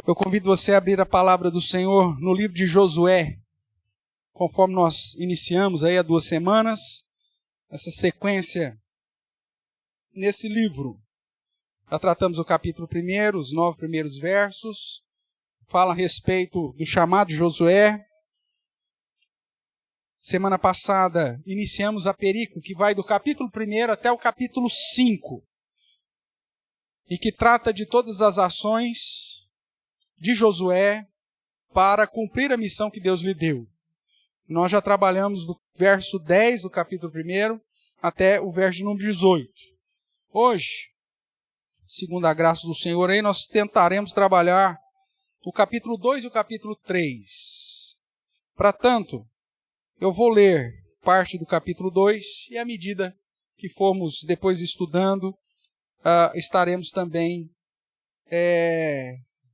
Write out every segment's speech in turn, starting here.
Eu convido você a abrir a palavra do Senhor no livro de Josué, conforme nós iniciamos aí há 2 semanas, essa sequência nesse livro. Já tratamos o capítulo 1, os 9 primeiros versos, fala a respeito do chamado de Josué. Semana passada iniciamos a perícope que vai do capítulo 1 até o capítulo 5, e que trata de todas as ações de Josué para cumprir a missão que Deus lhe deu. Nós já trabalhamos do verso 10 do capítulo 1 até o verso de número 18. Hoje, segundo a graça do Senhor, aí nós tentaremos trabalhar o capítulo 2 e o capítulo 3. Para tanto, eu vou ler parte do capítulo 2 e à medida que formos depois estudando, estaremos também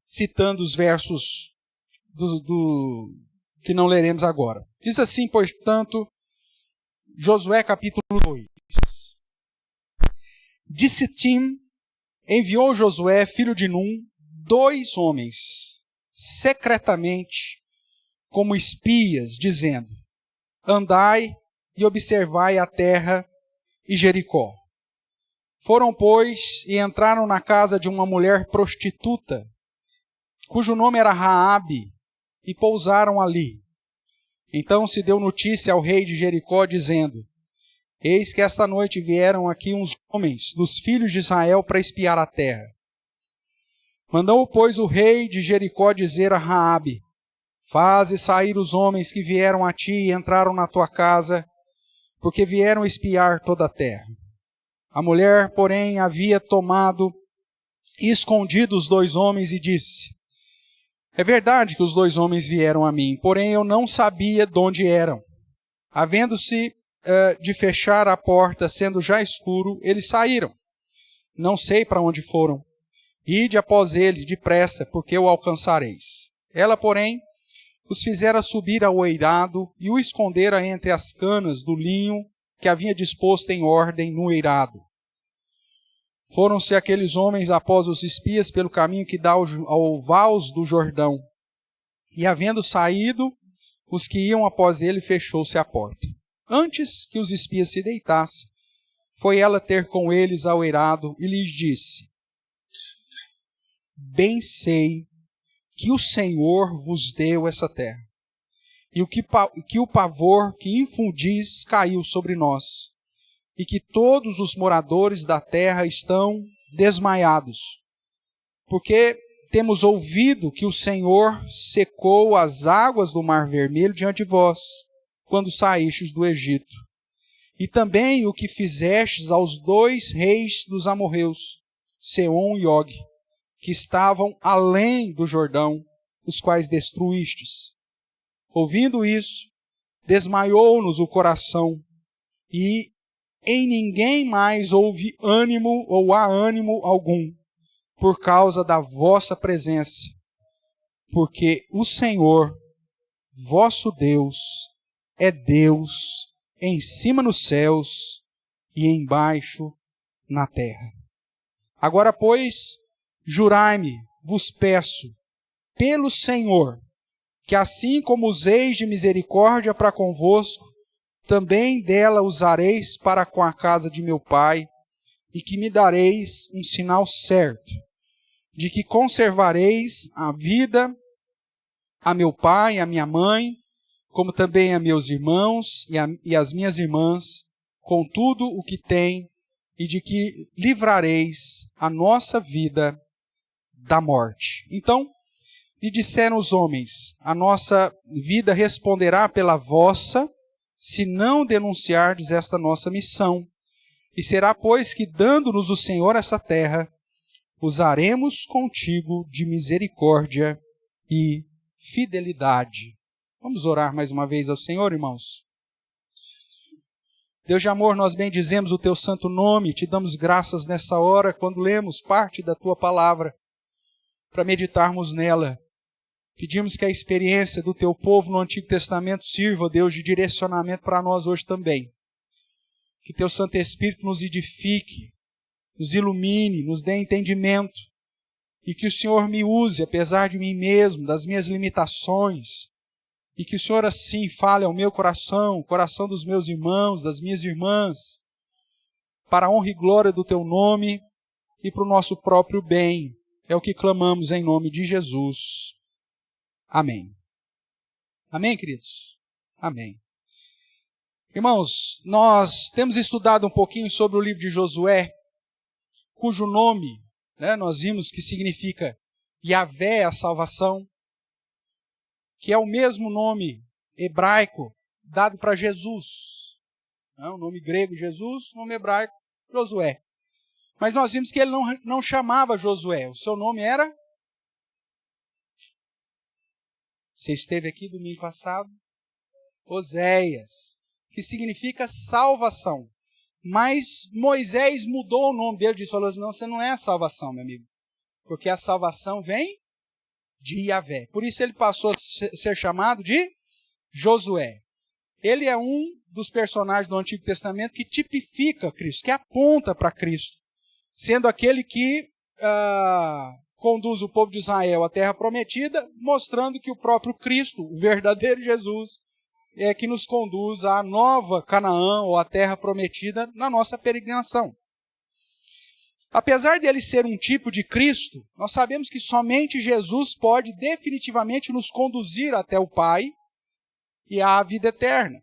citando os versos que não leremos agora. Diz assim, portanto, Josué capítulo 2. De Sitim enviou Josué, filho de Num, 2 homens, secretamente, como espias, dizendo: andai e observai a terra e Jericó. Foram, pois, e entraram na casa de uma mulher prostituta, cujo nome era Raabe, e pousaram ali. Então se deu notícia ao rei de Jericó, dizendo: eis que esta noite vieram aqui uns homens dos filhos de Israel para espiar a terra. Mandou, pois, o rei de Jericó dizer a Raabe: faze sair os homens que vieram a ti e entraram na tua casa, porque vieram espiar toda a terra. A mulher, porém, havia tomado e escondido os 2 homens e disse: é verdade que os 2 homens vieram a mim, porém eu não sabia de onde eram. Havendo-se de fechar a porta, sendo já escuro, eles saíram. Não sei para onde foram. Ide após ele, depressa, porque o alcançareis. Ela, porém, os fizera subir ao eirado e o escondera entre as canas do linho que havia disposto em ordem no eirado. Foram-se aqueles homens após os espias pelo caminho que dá ao vals do Jordão. E havendo saído, os que iam após ele, fechou-se a porta. Antes que os espias se deitassem, foi ela ter com eles ao eirado e lhes disse: bem sei que o Senhor vos deu essa terra, e que o pavor que infundis caiu sobre nós, e que todos os moradores da terra estão desmaiados, porque temos ouvido que o Senhor secou as águas do Mar Vermelho diante de vós, quando saístes do Egito, e também o que fizestes aos 2 reis dos amorreus, Seom e Og, que estavam além do Jordão, os quais destruístes. Ouvindo isso, desmaiou-nos o coração, e em ninguém mais houve ânimo ou há ânimo algum, por causa da vossa presença, porque o Senhor, vosso Deus, é Deus em cima nos céus e embaixo na terra. Agora, pois, jurai-me, vos peço, pelo Senhor, que assim como useis de misericórdia para convosco, também dela usareis para com a casa de meu pai, e que me dareis um sinal certo, de que conservareis a vida a meu pai e a minha mãe, como também a meus irmãos e as minhas irmãs, com tudo o que tem, e de que livrareis a nossa vida da morte. Então, lhe disseram os homens: a nossa vida responderá pela vossa, se não denunciardes esta nossa missão. E será, pois, que dando-nos o Senhor essa terra, usaremos contigo de misericórdia e fidelidade. Vamos orar mais uma vez ao Senhor, irmãos? Deus de amor, nós bendizemos o teu santo nome, te damos graças nessa hora, quando lemos parte da tua palavra, para meditarmos nela. Pedimos que a experiência do teu povo no Antigo Testamento sirva, Deus, de direcionamento para nós hoje também. Que teu Santo Espírito nos edifique, nos ilumine, nos dê entendimento, e que o Senhor me use, apesar de mim mesmo, das minhas limitações, e que o Senhor assim fale ao meu coração, o coração dos meus irmãos, das minhas irmãs, para a honra e glória do Teu nome e para o nosso próprio bem. É o que clamamos em nome de Jesus. Amém. Amém, queridos? Amém. Irmãos, nós temos estudado um pouquinho sobre o livro de Josué, cujo nome, nós vimos que significa Yahvé, a salvação, que é o mesmo nome hebraico dado para Jesus. O nome grego Jesus, o nome hebraico Josué. Mas nós vimos que ele não chamava Josué, o seu nome era... Você esteve aqui domingo passado? Oséias, que significa salvação. Mas Moisés mudou o nome dele, falou, não, você não é a salvação, meu amigo. Porque a salvação vem de Yahvé. Por isso ele passou a ser chamado de Josué. Ele é um dos personagens do Antigo Testamento que tipifica Cristo, que aponta para Cristo, sendo aquele que conduz o povo de Israel à terra prometida, mostrando que o próprio Cristo, o verdadeiro Jesus, é que nos conduz à nova Canaã, ou à terra prometida, na nossa peregrinação. Apesar de ele ser um tipo de Cristo, nós sabemos que somente Jesus pode definitivamente nos conduzir até o Pai e à vida eterna.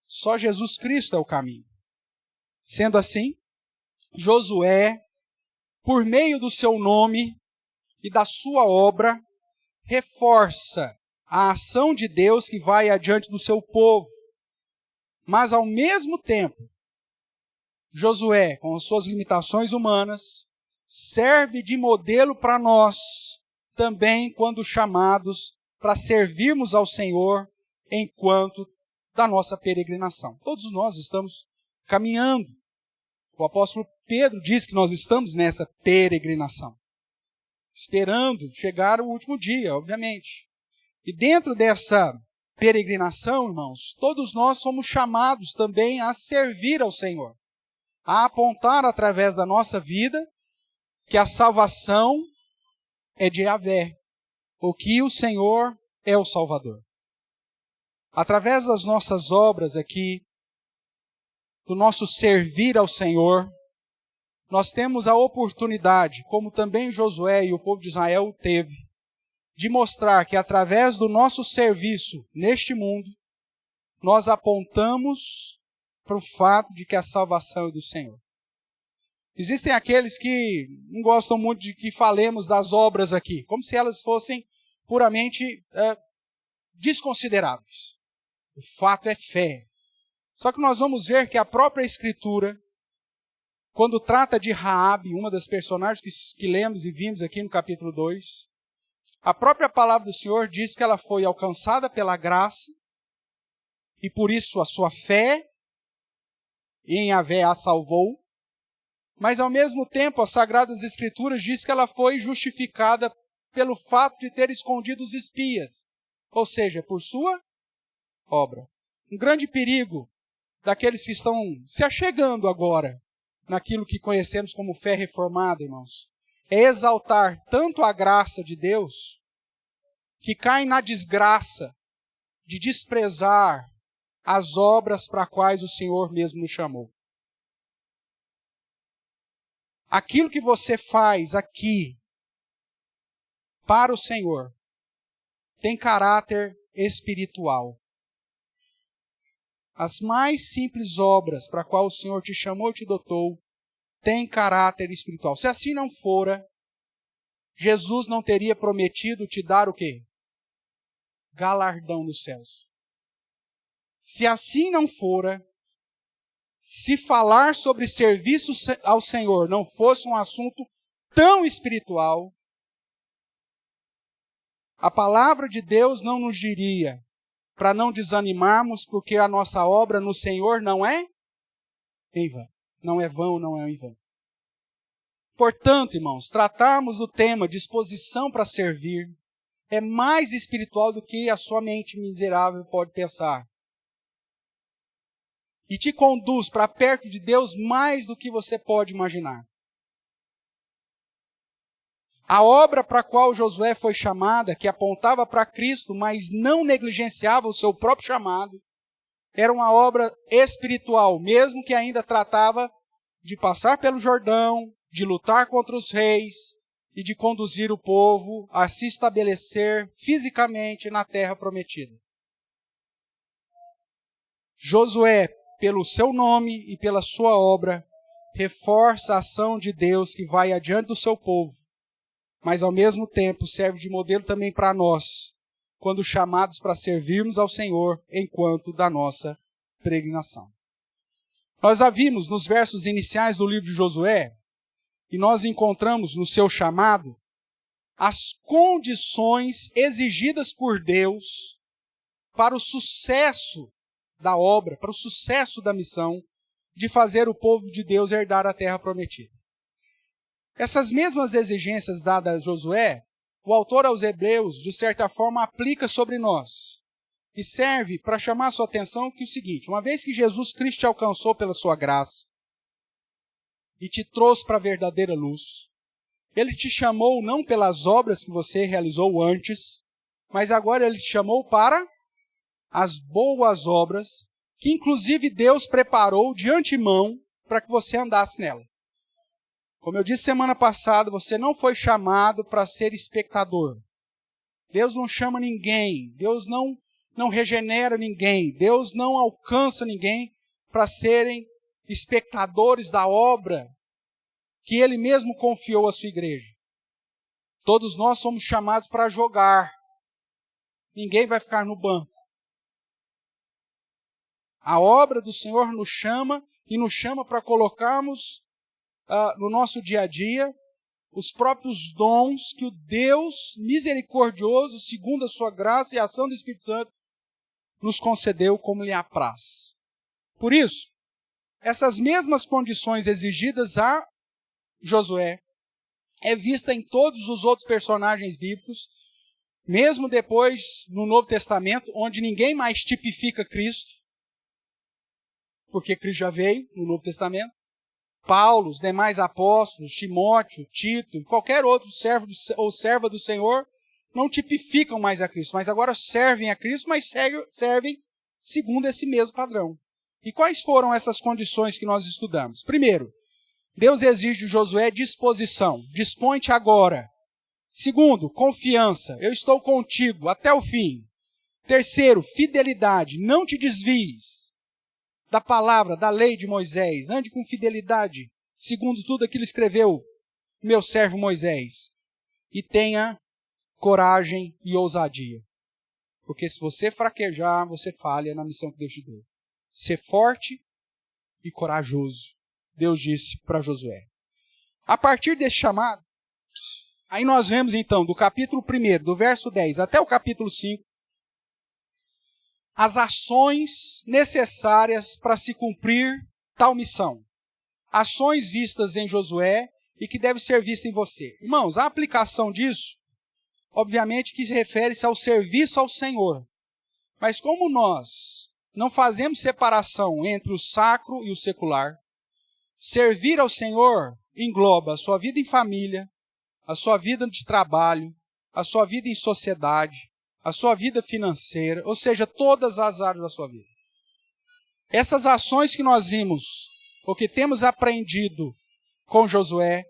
Só Jesus Cristo é o caminho. Sendo assim, Josué, por meio do seu nome e da sua obra, reforça a ação de Deus que vai adiante do seu povo. Mas, ao mesmo tempo, Josué, com as suas limitações humanas, serve de modelo para nós, também quando chamados para servirmos ao Senhor enquanto da nossa peregrinação. Todos nós estamos caminhando. O apóstolo Pedro diz que nós estamos nessa peregrinação, esperando chegar o último dia, obviamente. E dentro dessa peregrinação, irmãos, todos nós somos chamados também a servir ao Senhor, a apontar através da nossa vida que a salvação é de Yahvé, ou que o Senhor é o Salvador. Através das nossas obras aqui, do nosso servir ao Senhor, nós temos a oportunidade, como também Josué e o povo de Israel teve, de mostrar que através do nosso serviço neste mundo, nós apontamos para o fato de que a salvação é do Senhor. Existem aqueles que não gostam muito de que falemos das obras aqui, como se elas fossem puramente desconsideráveis. O fato é fé. Só que nós vamos ver que a própria Escritura, quando trata de Raabe, uma das personagens que lemos e vimos aqui no capítulo 2, a própria palavra do Senhor diz que ela foi alcançada pela graça e por isso a sua fé em Yahvé a salvou, mas ao mesmo tempo as Sagradas Escrituras diz que ela foi justificada pelo fato de ter escondido os espias, ou seja, por sua obra. Um grande perigo daqueles que estão se achegando agora naquilo que conhecemos como fé reformada, irmãos, é exaltar tanto a graça de Deus que caem na desgraça de desprezar as obras para as quais o Senhor mesmo nos chamou. Aquilo que você faz aqui para o Senhor tem caráter espiritual. As mais simples obras para as quais o Senhor te chamou e te dotou têm caráter espiritual. Se assim não fora, Jesus não teria prometido te dar o quê? Galardão nos céus. Se assim não fora, se falar sobre serviço ao Senhor não fosse um assunto tão espiritual, a palavra de Deus não nos diria para não desanimarmos, porque a nossa obra no Senhor não é em vão. Não é vão, não é em vão. Portanto, irmãos, tratarmos do tema disposição para servir é mais espiritual do que a sua mente miserável pode pensar. E te conduz para perto de Deus mais do que você pode imaginar. A obra para a qual Josué foi chamada, que apontava para Cristo, mas não negligenciava o seu próprio chamado, era uma obra espiritual, mesmo que ainda tratava de passar pelo Jordão, de lutar contra os reis e de conduzir o povo a se estabelecer fisicamente na terra prometida. Josué, pelo seu nome e pela sua obra, reforça a ação de Deus que vai adiante do seu povo, mas ao mesmo tempo serve de modelo também para nós, quando chamados para servirmos ao Senhor enquanto da nossa peregrinação. Nós já vimos nos versos iniciais do livro de Josué, e nós encontramos no seu chamado as condições exigidas por Deus para o sucesso da obra, para o sucesso da missão de fazer o povo de Deus herdar a terra prometida. Essas mesmas exigências dadas a Josué, o autor aos Hebreus, de certa forma, aplica sobre nós. E serve para chamar a sua atenção que é o seguinte: uma vez que Jesus Cristo te alcançou pela sua graça e te trouxe para a verdadeira luz, Ele te chamou não pelas obras que você realizou antes, mas agora Ele te chamou para as boas obras, que inclusive Deus preparou de antemão para que você andasse nela. Como eu disse semana passada, você não foi chamado para ser espectador. Deus não chama ninguém, Deus não regenera ninguém, Deus não alcança ninguém para serem espectadores da obra que Ele mesmo confiou à sua igreja. Todos nós somos chamados para jogar. Ninguém vai ficar no banco. A obra do Senhor nos chama e nos chama para colocarmos no nosso dia a dia os próprios dons que o Deus misericordioso, segundo a sua graça e a ação do Espírito Santo, nos concedeu como lhe apraz. Por isso, essas mesmas condições exigidas a Josué é vista em todos os outros personagens bíblicos, mesmo depois no Novo Testamento, onde ninguém mais tipifica Cristo, porque Cristo já veio no Novo Testamento. Paulo, os demais apóstolos, Timóteo, Tito, qualquer outro servo ou serva do Senhor, não tipificam mais a Cristo, mas agora servem a Cristo, mas servem segundo esse mesmo padrão. E quais foram essas condições que nós estudamos? Primeiro, Deus exige de Josué disposição, dispõe-te agora. Segundo, confiança, eu estou contigo até o fim. Terceiro, fidelidade, não te desvies da palavra, da lei de Moisés, ande com fidelidade, segundo tudo aquilo que escreveu meu servo Moisés. E tenha coragem e ousadia. Porque se você fraquejar, você falha na missão que Deus te deu. Ser forte e corajoso, Deus disse para Josué. A partir desse chamado, aí nós vemos então, do capítulo 1, do verso 10 até o capítulo 5, as ações necessárias para se cumprir tal missão. Ações vistas em Josué e que deve ser vista em você. Irmãos, a aplicação disso, obviamente que refere-se ao serviço ao Senhor. Mas como nós não fazemos separação entre o sacro e o secular, servir ao Senhor engloba a sua vida em família, a sua vida de trabalho, a sua vida em sociedade, a sua vida financeira, ou seja, todas as áreas da sua vida. Essas ações que nós vimos, ou que temos aprendido com Josué,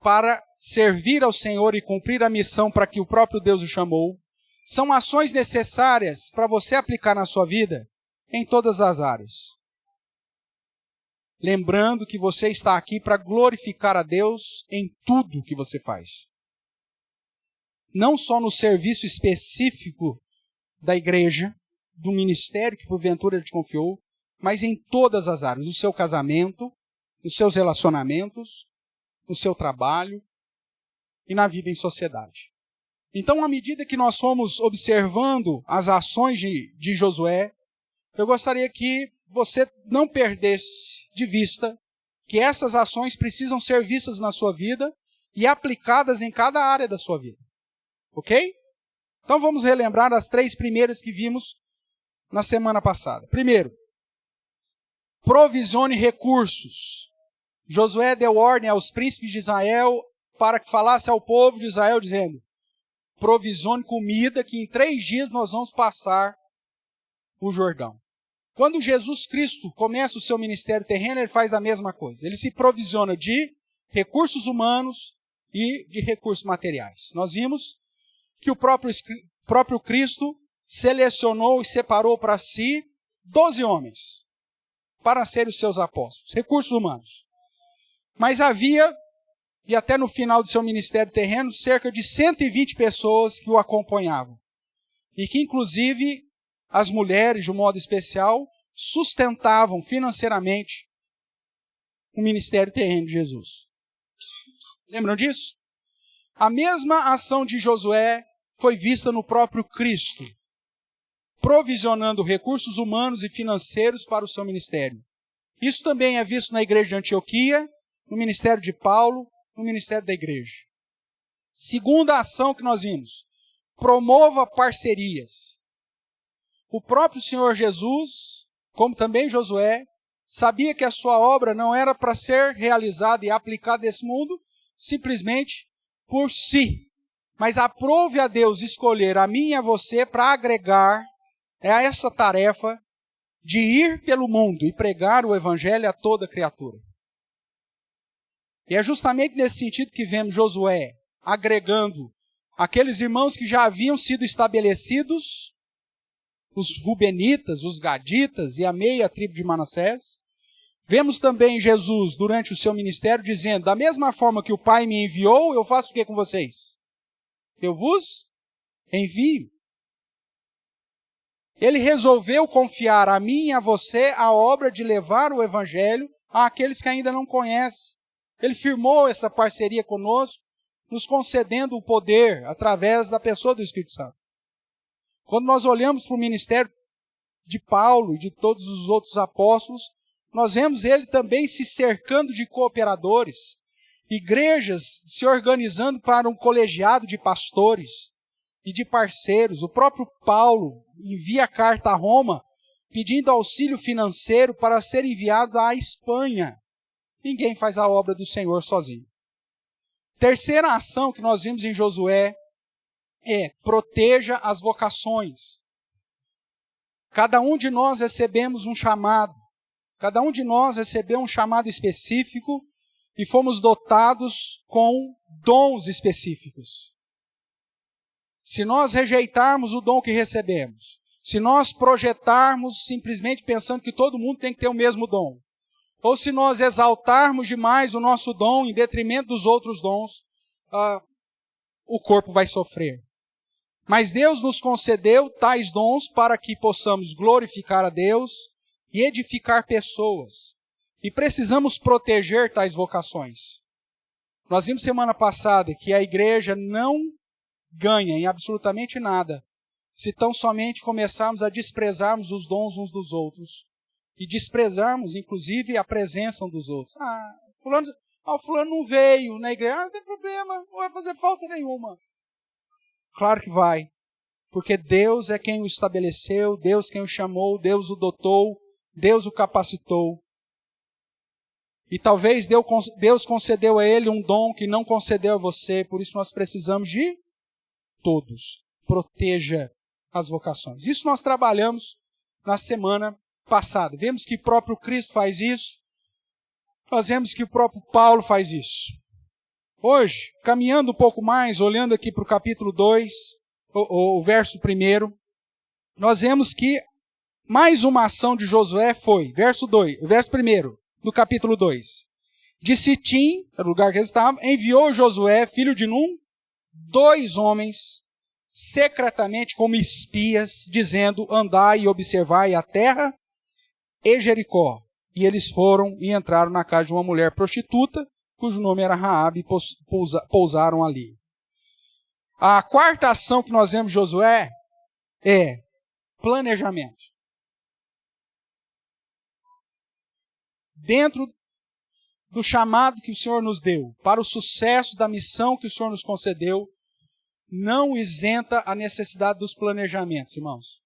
para servir ao Senhor e cumprir a missão para que o próprio Deus o chamou, são ações necessárias para você aplicar na sua vida em todas as áreas. Lembrando que você está aqui para glorificar a Deus em tudo que você faz. Não só no serviço específico da igreja, do ministério que porventura Ele te confiou, mas em todas as áreas, no seu casamento, nos seus relacionamentos, no seu trabalho e na vida em sociedade. Então, à medida que nós fomos observando as ações de Josué, eu gostaria que você não perdesse de vista que essas ações precisam ser vistas na sua vida e aplicadas em cada área da sua vida. Ok? Então vamos relembrar as 3 primeiras que vimos na semana passada. Primeiro, provisione recursos. Josué deu ordem aos príncipes de Israel para que falasse ao povo de Israel, dizendo: provisione comida, que em 3 dias nós vamos passar o Jordão. Quando Jesus Cristo começa o seu ministério terreno, ele faz a mesma coisa. Ele se provisiona de recursos humanos e de recursos materiais. Nós vimos que o próprio Cristo selecionou e separou para si 12 homens para serem os seus apóstolos, recursos humanos. Mas havia, e até no final do seu ministério terreno, cerca de 120 pessoas que o acompanhavam. E que, inclusive, as mulheres, de um modo especial, sustentavam financeiramente o ministério terreno de Jesus. Lembram disso? A mesma ação de Josué foi vista no próprio Cristo, provisionando recursos humanos e financeiros para o seu ministério. Isso também é visto na igreja de Antioquia, no ministério de Paulo, no ministério da igreja. Segunda ação que nós vimos: promova parcerias. O próprio Senhor Jesus, como também Josué, sabia que a sua obra não era para ser realizada e aplicada nesse mundo simplesmente por si, mas aprove a Deus escolher a mim e a você para agregar a essa tarefa de ir pelo mundo e pregar o evangelho a toda criatura. E é justamente nesse sentido que vemos Josué agregando aqueles irmãos que já haviam sido estabelecidos, os Rubenitas, os Gaditas e a meia tribo de Manassés. Vemos também Jesus, durante o seu ministério, dizendo: da mesma forma que o Pai me enviou, eu faço o que com vocês? Eu vos envio. Ele resolveu confiar a mim e a você a obra de levar o evangelho àqueles que ainda não conhecem. Ele firmou essa parceria conosco, nos concedendo o poder através da pessoa do Espírito Santo. Quando nós olhamos para o ministério de Paulo e de todos os outros apóstolos, nós vemos ele também se cercando de cooperadores, igrejas se organizando para um colegiado de pastores e de parceiros. O próprio Paulo envia carta a Roma pedindo auxílio financeiro para ser enviado à Espanha. Ninguém faz a obra do Senhor sozinho. Terceira ação que nós vimos em Josué é: proteja as vocações. Cada um de nós recebemos um chamado. Cada um de nós recebeu um chamado específico e fomos dotados com dons específicos. Se nós rejeitarmos o dom que recebemos, se nós projetarmos simplesmente pensando que todo mundo tem que ter o mesmo dom, ou se nós exaltarmos demais o nosso dom em detrimento dos outros dons, o corpo vai sofrer. Mas Deus nos concedeu tais dons para que possamos glorificar a Deus e edificar pessoas. E precisamos proteger tais vocações. Nós vimos semana passada que a igreja não ganha em absolutamente nada se tão somente começarmos a desprezarmos os dons uns dos outros e desprezarmos, inclusive, a presença um dos outros. Fulano não veio na igreja, não tem problema, não vai fazer falta nenhuma. Claro que vai, porque Deus é quem o estabeleceu, Deus quem o chamou, Deus o dotou, Deus o capacitou. E talvez Deus concedeu a ele um dom que não concedeu a você, por isso nós precisamos de todos. Proteja as vocações. Isso nós trabalhamos na semana passada. Vemos que o próprio Cristo faz isso, nós vemos que o próprio Paulo faz isso. Hoje, caminhando um pouco mais, olhando aqui para o capítulo 2, o verso 1, nós vemos que mais uma ação de Josué foi, verso 1 do capítulo 2. De Sitim, o lugar que eles estavam, enviou Josué, filho de Num, 2 homens, secretamente como espias, dizendo: andai e observai a terra e Jericó. E eles foram e entraram na casa de uma mulher prostituta, cujo nome era Raabe, e pousaram ali. A quarta ação que nós vemos de Josué é planejamento. Dentro do chamado que o Senhor nos deu, para o sucesso da missão que o Senhor nos concedeu, não isenta a necessidade dos planejamentos, irmãos.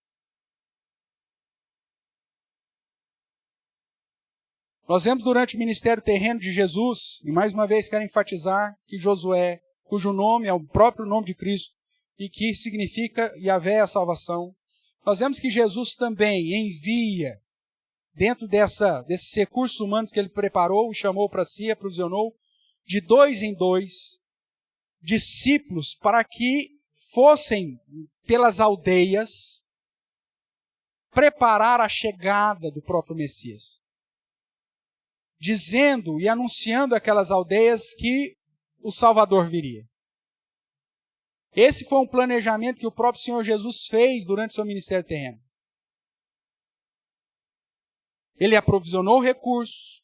Nós vemos durante o ministério terreno de Jesus, e mais uma vez quero enfatizar que Josué, cujo nome é o próprio nome de Cristo, e que significa Yahvé a salvação, nós vemos que Jesus também envia, dentro desses recursos humanos que ele preparou, chamou para si, aprovisionou, de 2 em 2, discípulos para que fossem pelas aldeias preparar a chegada do próprio Messias, dizendo e anunciando aquelas aldeias que o Salvador viria. Esse foi um planejamento que o próprio Senhor Jesus fez durante seu ministério terreno. Ele aprovisionou recursos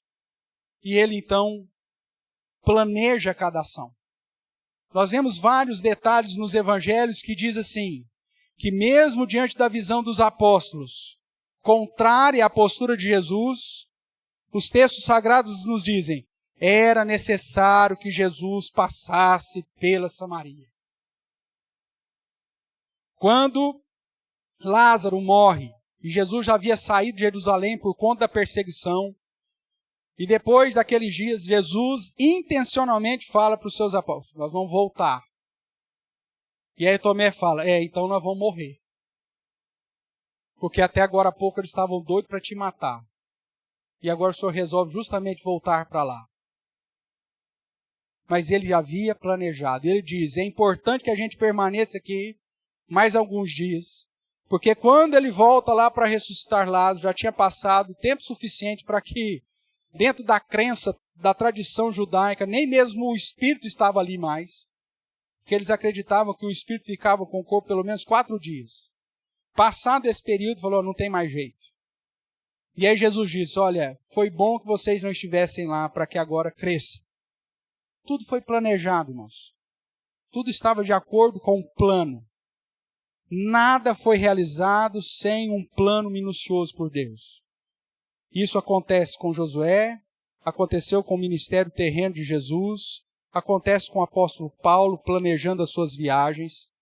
e ele então planeja cada ação. Nós vemos vários detalhes nos evangelhos que diz assim, que mesmo diante da visão dos apóstolos, contrária à postura de Jesus, os textos sagrados nos dizem, era necessário que Jesus passasse pela Samaria. Quando Lázaro morre, e Jesus já havia saído de Jerusalém por conta da perseguição, e depois daqueles dias, Jesus intencionalmente fala para os seus apóstolos, nós vamos voltar. E aí Tomé fala, então nós vamos morrer. Porque até agora há pouco eles estavam doidos para te matar. E agora o Senhor resolve justamente voltar para lá. Mas ele havia planejado. Ele diz, é importante que a gente permaneça aqui mais alguns dias, porque quando ele volta lá para ressuscitar Lázaro, já tinha passado tempo suficiente para que, dentro da crença, da tradição judaica, nem mesmo o espírito estava ali mais, porque eles acreditavam que o espírito ficava com o corpo pelo menos 4 dias. Passado esse período, falou, não tem mais jeito. E aí Jesus disse, olha, foi bom que vocês não estivessem lá para que agora cresça. Tudo foi planejado, irmãos. Tudo estava de acordo com o plano. Nada foi realizado sem um plano minucioso por Deus. Isso acontece com Josué, aconteceu com o ministério terreno de Jesus, acontece com o apóstolo Paulo planejando as suas viagens,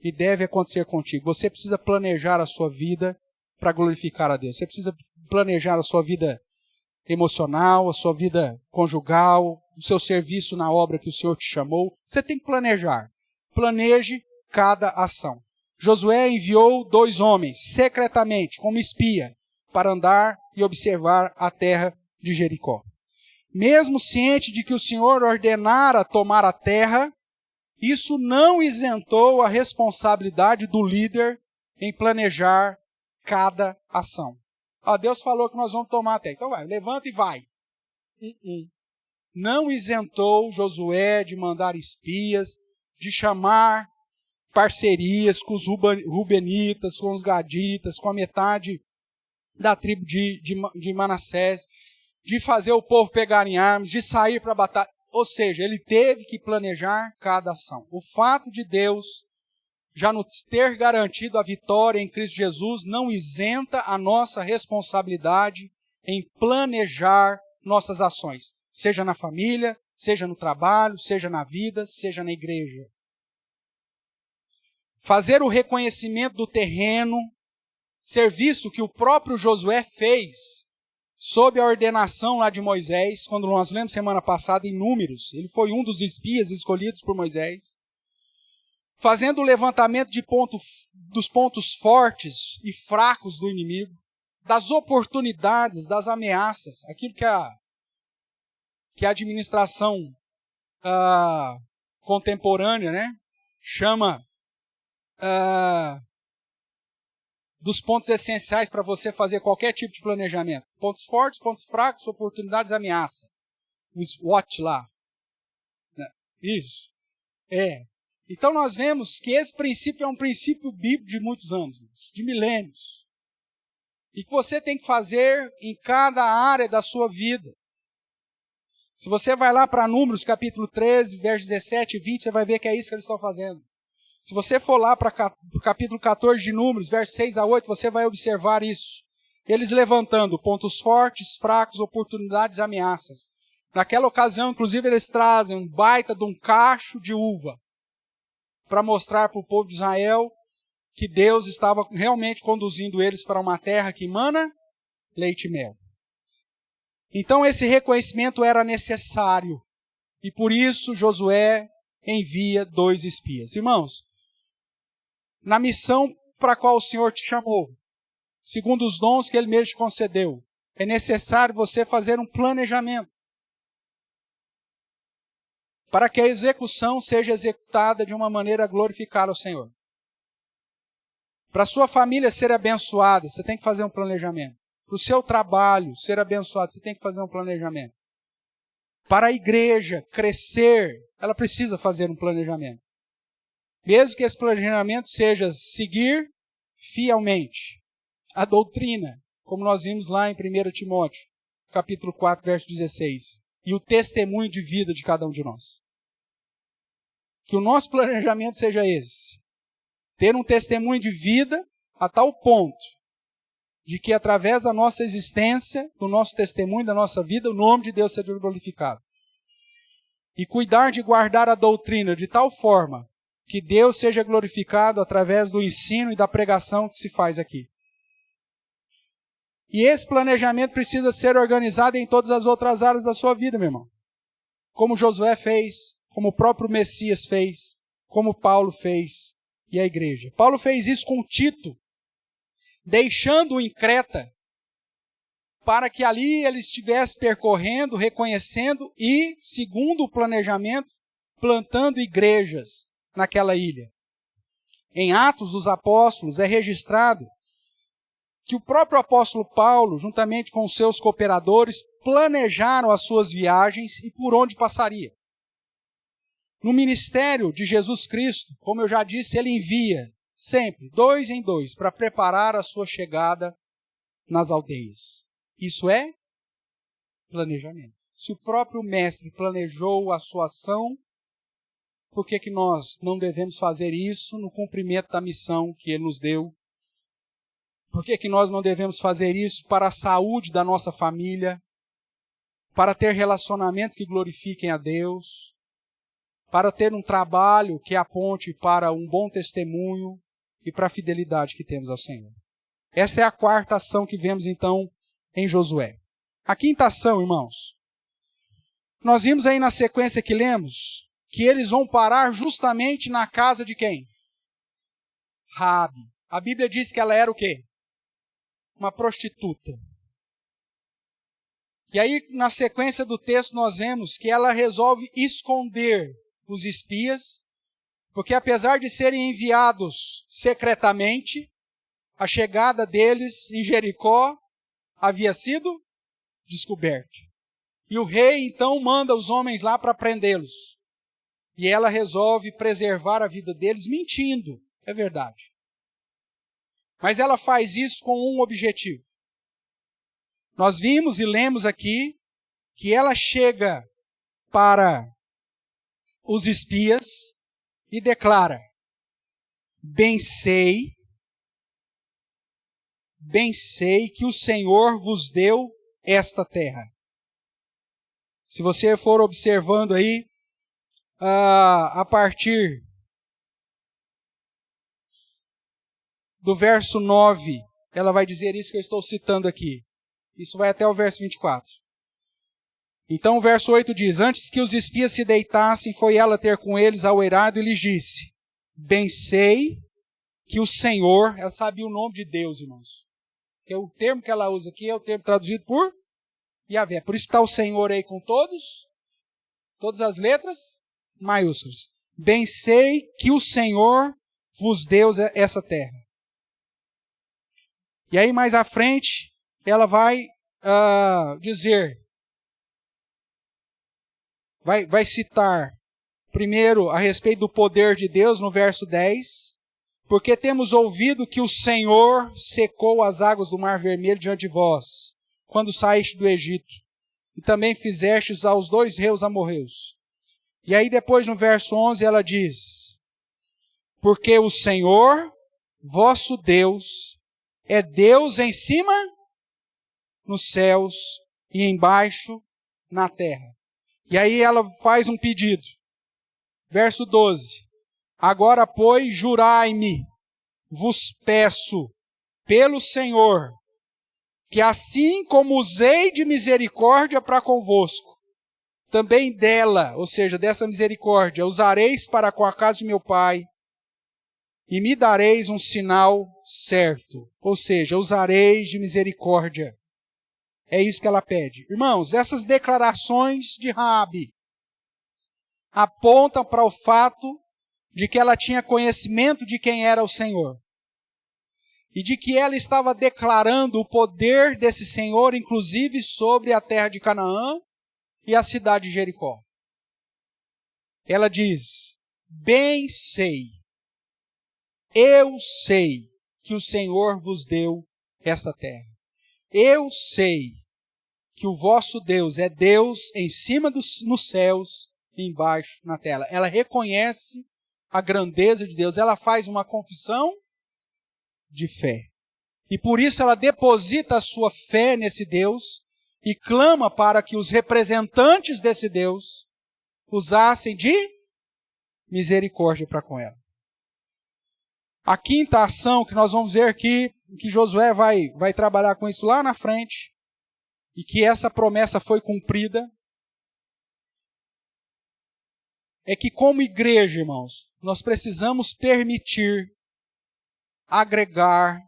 e deve acontecer contigo. Você precisa planejar a sua vida para glorificar a Deus. Você precisa planejar a sua vida emocional, a sua vida conjugal, o seu serviço na obra que o Senhor te chamou. Você tem que planejar. Planeje cada ação. Josué enviou 2 homens, secretamente, como espia, para andar e observar a terra de Jericó. Mesmo ciente de que o Senhor ordenara tomar a terra, isso não isentou a responsabilidade do líder em planejar cada ação. Deus falou que nós vamos tomar a terra, então vai, levanta e vai. Não isentou Josué de mandar espias, de chamar parcerias com os rubenitas, com os gaditas, com a metade da tribo de Manassés, de fazer o povo pegar em armas, de sair para a batalha. Ou seja, ele teve que planejar cada ação. O fato de Deus já nos ter garantido a vitória em Cristo Jesus não isenta a nossa responsabilidade em planejar nossas ações, seja na família, seja no trabalho, seja na vida, seja na igreja. Fazer o reconhecimento do terreno, serviço que o próprio Josué fez, sob a ordenação lá de Moisés, quando nós lemos semana passada em Números, ele foi um dos espias escolhidos por Moisés, fazendo o levantamento dos pontos fortes e fracos do inimigo, das oportunidades, das ameaças, aquilo que a administração contemporânea, né, chama dos pontos essenciais para você fazer qualquer tipo de planejamento. Pontos fortes, pontos fracos, oportunidades, ameaça. O SWOT lá. Isso. Então nós vemos que esse princípio é um princípio bíblico de muitos anos, de milênios. E que você tem que fazer em cada área da sua vida. Se você vai lá para Números, capítulo 13, versos 17 e 20, você vai ver que é isso que eles estão fazendo. Se você for lá para o capítulo 14 de Números, versos 6 a 8, você vai observar isso. Eles levantando pontos fortes, fracos, oportunidades e ameaças. Naquela ocasião, inclusive, eles trazem um baita de um cacho de uva para mostrar para o povo de Israel que Deus estava realmente conduzindo eles para uma terra que emana leite e mel. Então esse reconhecimento era necessário. E por isso Josué envia 2 espias. Irmãos, na missão para a qual o Senhor te chamou, segundo os dons que Ele mesmo te concedeu, é necessário você fazer um planejamento para que a execução seja executada de uma maneira a glorificar ao Senhor. Para a sua família ser abençoada, você tem que fazer um planejamento. Para o seu trabalho ser abençoado, você tem que fazer um planejamento. Para a igreja crescer, ela precisa fazer um planejamento. Mesmo que esse planejamento seja seguir fielmente a doutrina, como nós vimos lá em 1 Timóteo, capítulo 4, verso 16, e o testemunho de vida de cada um de nós. Que o nosso planejamento seja esse. Ter um testemunho de vida a tal ponto de que através da nossa existência, do nosso testemunho, da nossa vida, o nome de Deus seja glorificado. E cuidar de guardar a doutrina de tal forma que Deus seja glorificado através do ensino e da pregação que se faz aqui. E esse planejamento precisa ser organizado em todas as outras áreas da sua vida, meu irmão. Como Josué fez, como o próprio Messias fez, como Paulo fez e a igreja. Paulo fez isso com Tito, deixando-o em Creta, para que ali ele estivesse percorrendo, reconhecendo e, segundo o planejamento, plantando igrejas naquela ilha. Em Atos dos Apóstolos é registrado que o próprio apóstolo Paulo, juntamente com os seus cooperadores, planejaram as suas viagens e por onde passaria. No ministério de Jesus Cristo, como eu já disse, ele envia sempre 2 em 2 para preparar a sua chegada nas aldeias. Isso é planejamento. Se o próprio mestre planejou a sua ação, por que nós não devemos fazer isso no cumprimento da missão que ele nos deu? Por que nós não devemos fazer isso para a saúde da nossa família, para ter relacionamentos que glorifiquem a Deus, para ter um trabalho que aponte para um bom testemunho e para a fidelidade que temos ao Senhor? Essa é a 4ª ação que vemos então em Josué. A 5ª ação, irmãos, nós vimos aí na sequência que lemos, que eles vão parar justamente na casa de quem? Raabe. A Bíblia diz que ela era o quê? Uma prostituta. E aí, na sequência do texto, nós vemos que ela resolve esconder os espias, porque apesar de serem enviados secretamente, a chegada deles em Jericó havia sido descoberta. E o rei, então, manda os homens lá para prendê-los. E ela resolve preservar a vida deles mentindo, é verdade. Mas ela faz isso com um objetivo. Nós vimos e lemos aqui que ela chega para os espias e declara: bem sei que o Senhor vos deu esta terra. Se você for observando aí, a partir do verso 9, ela vai dizer isso que eu estou citando aqui. Isso vai até o verso 24. Então o verso 8 diz: antes que os espias se deitassem, foi ela ter com eles ao eirado e lhes disse: bem sei que o Senhor, ela sabia o nome de Deus, irmãos. Porque o termo que ela usa aqui é o termo traduzido por Yahvé. Por isso está o Senhor aí com todas as letras maiúsculas. Bem sei que o Senhor vos deu essa terra. E aí mais à frente, ela vai dizer, vai citar primeiro a respeito do poder de Deus no verso 10, porque temos ouvido que o Senhor secou as águas do Mar Vermelho diante de vós, quando saíste do Egito, e também fizestes aos 2 reis amorreus. E aí depois no verso 11 ela diz: porque o Senhor, vosso Deus, é Deus em cima nos céus e embaixo na terra. E aí ela faz um pedido. Verso 12. Agora, pois, jurai-me, vos peço, pelo Senhor, que assim como usei de misericórdia para convosco, também dela, ou seja, dessa misericórdia, usareis para com a casa de meu Pai, e me dareis um sinal certo. Ou seja, usareis de misericórdia. É isso que ela pede. Irmãos, essas declarações de Raabe apontam para o fato de que ela tinha conhecimento de quem era o Senhor. E de que ela estava declarando o poder desse Senhor, inclusive sobre a terra de Canaã e a cidade de Jericó. Ela diz: bem sei, eu sei que o Senhor vos deu esta terra. Eu sei que o vosso Deus é Deus em cima nos céus e embaixo na terra. Ela reconhece a grandeza de Deus. Ela faz uma confissão de fé. E por isso ela deposita a sua fé nesse Deus e clama para que os representantes desse Deus usassem de misericórdia para com ela. A quinta ação que nós vamos ver aqui, que Josué vai trabalhar com isso lá na frente, e que essa promessa foi cumprida, é que como igreja, irmãos, nós precisamos permitir agregar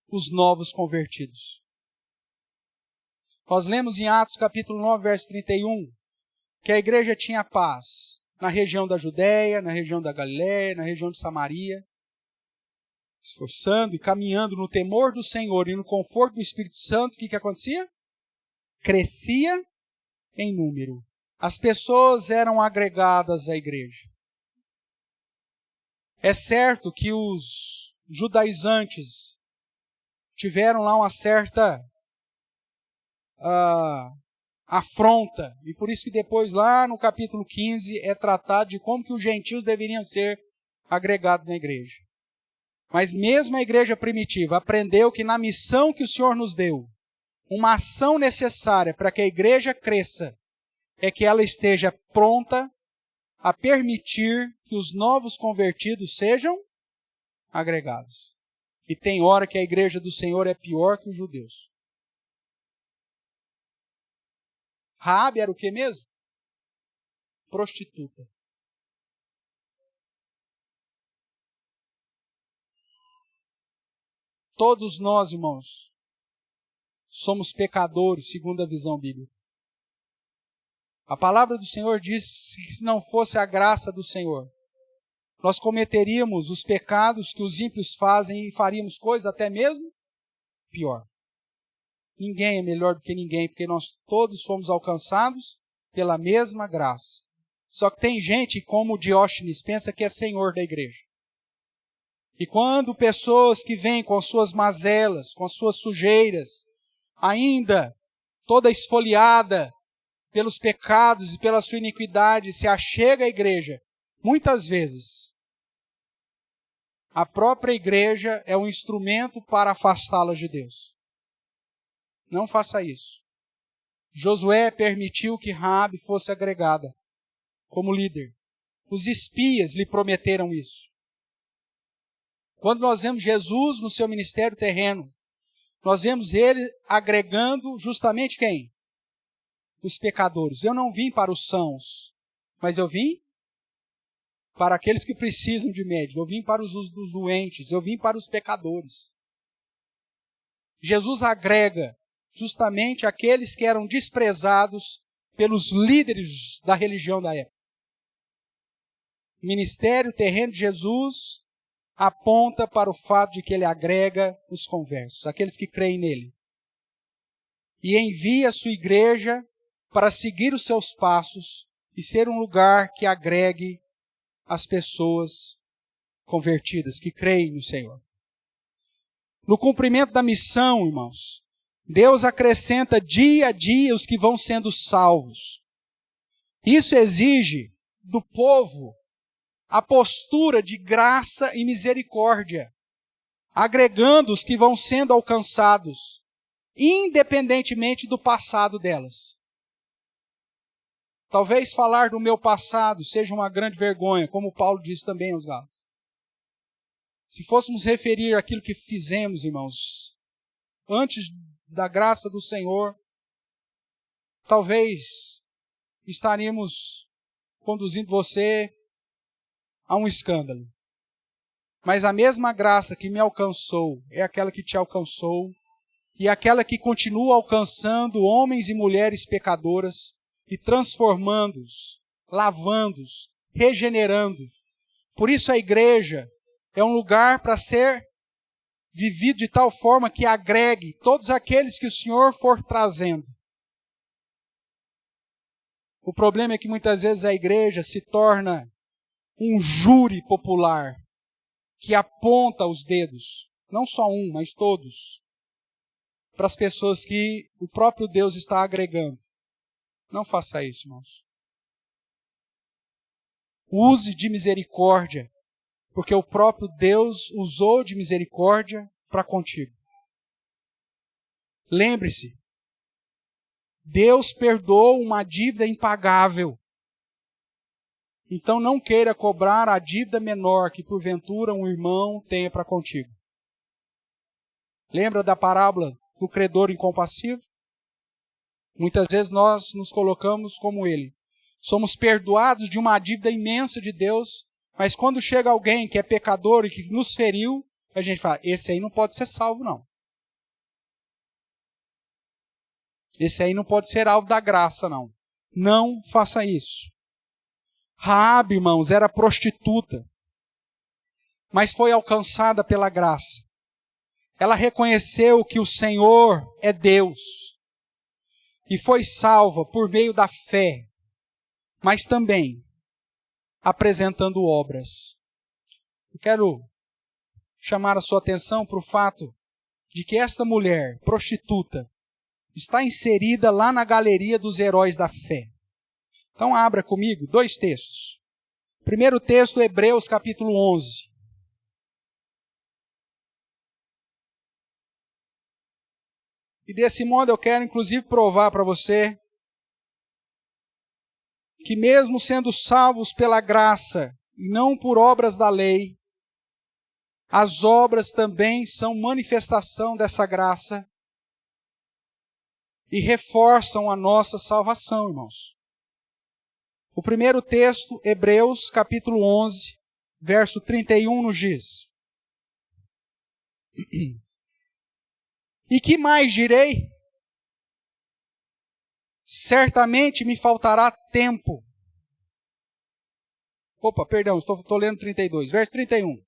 os novos convertidos. Nós lemos em Atos capítulo 9, verso 31, que a igreja tinha paz na região da Judéia, na região da Galiléia, na região de Samaria, esforçando e caminhando no temor do Senhor e no conforto do Espírito Santo. O que acontecia? Crescia em número. As pessoas eram agregadas à igreja. É certo que os judaizantes tiveram lá uma certa afronta, e por isso que depois lá no capítulo 15 é tratado de como que os gentios deveriam ser agregados na igreja. Mas mesmo a igreja primitiva aprendeu que na missão que o Senhor nos deu, uma ação necessária para que a igreja cresça é que ela esteja pronta a permitir que os novos convertidos sejam agregados. E tem hora que a igreja do Senhor é pior que os judeus. Raabe era o que mesmo? Prostituta. Todos nós, irmãos, somos pecadores, segundo a visão bíblica. A palavra do Senhor diz que se não fosse a graça do Senhor, nós cometeríamos os pecados que os ímpios fazem e faríamos coisas até mesmo pior. Ninguém é melhor do que ninguém, porque nós todos fomos alcançados pela mesma graça. Só que tem gente, como o Diógenes, pensa que é senhor da igreja. E quando pessoas que vêm com as suas mazelas, com as suas sujeiras, ainda toda esfoliada pelos pecados e pela sua iniquidade, se achega à igreja, muitas vezes, a própria igreja é um instrumento para afastá-las de Deus. Não faça isso. Josué permitiu que Raabe fosse agregada como líder. Os espias lhe prometeram isso. Quando nós vemos Jesus no seu ministério terreno, nós vemos ele agregando justamente quem? Os pecadores. Eu não vim para os sãos, mas eu vim para aqueles que precisam de médico. Eu vim para os doentes, eu vim para os pecadores. Jesus agrega justamente aqueles que eram desprezados pelos líderes da religião da época. O ministério terreno de Jesus aponta para o fato de que ele agrega os conversos, aqueles que creem nele. E envia a sua igreja para seguir os seus passos e ser um lugar que agregue as pessoas convertidas, que creem no Senhor. No cumprimento da missão, irmãos, Deus acrescenta dia a dia os que vão sendo salvos. Isso exige do povo a postura de graça e misericórdia, agregando os que vão sendo alcançados, independentemente do passado delas. Talvez falar do meu passado seja uma grande vergonha, como Paulo diz também aos Gálatas. Se fôssemos referir aquilo que fizemos, irmãos, antes da graça do Senhor, talvez estaríamos conduzindo você a um escândalo. Mas a mesma graça que me alcançou é aquela que te alcançou, e aquela que continua alcançando homens e mulheres pecadoras e transformando-os, lavando-os, regenerando. Por isso a igreja é um lugar para ser vivido de tal forma que agregue todos aqueles que o Senhor for trazendo. O problema é que muitas vezes a igreja se torna um júri popular que aponta os dedos, não só um, mas todos, para as pessoas que o próprio Deus está agregando. Não faça isso, irmãos. Use de misericórdia, porque o próprio Deus usou de misericórdia para contigo. Lembre-se, Deus perdoou uma dívida impagável. Então não queira cobrar a dívida menor que porventura um irmão tenha para contigo. Lembra da parábola do credor incompassivo? Muitas vezes nós nos colocamos como ele. Somos perdoados de uma dívida imensa de Deus, mas quando chega alguém que é pecador e que nos feriu, a gente fala, esse aí não pode ser salvo, não. Esse aí não pode ser alvo da graça, não. Não faça isso. Raabe, irmãos, era prostituta, mas foi alcançada pela graça. Ela reconheceu que o Senhor é Deus e foi salva por meio da fé, mas também apresentando obras. Eu quero chamar a sua atenção para o fato de que esta mulher prostituta está inserida lá na galeria dos heróis da fé. Então abra comigo 2 textos. Primeiro texto, Hebreus capítulo 11. E desse modo eu quero inclusive provar para você que mesmo sendo salvos pela graça e não por obras da lei, as obras também são manifestação dessa graça e reforçam a nossa salvação, irmãos. O primeiro texto, Hebreus capítulo 11, verso 31, nos diz: E que mais direi? Certamente me faltará tempo. Opa, perdão, estou lendo 32, verso 31.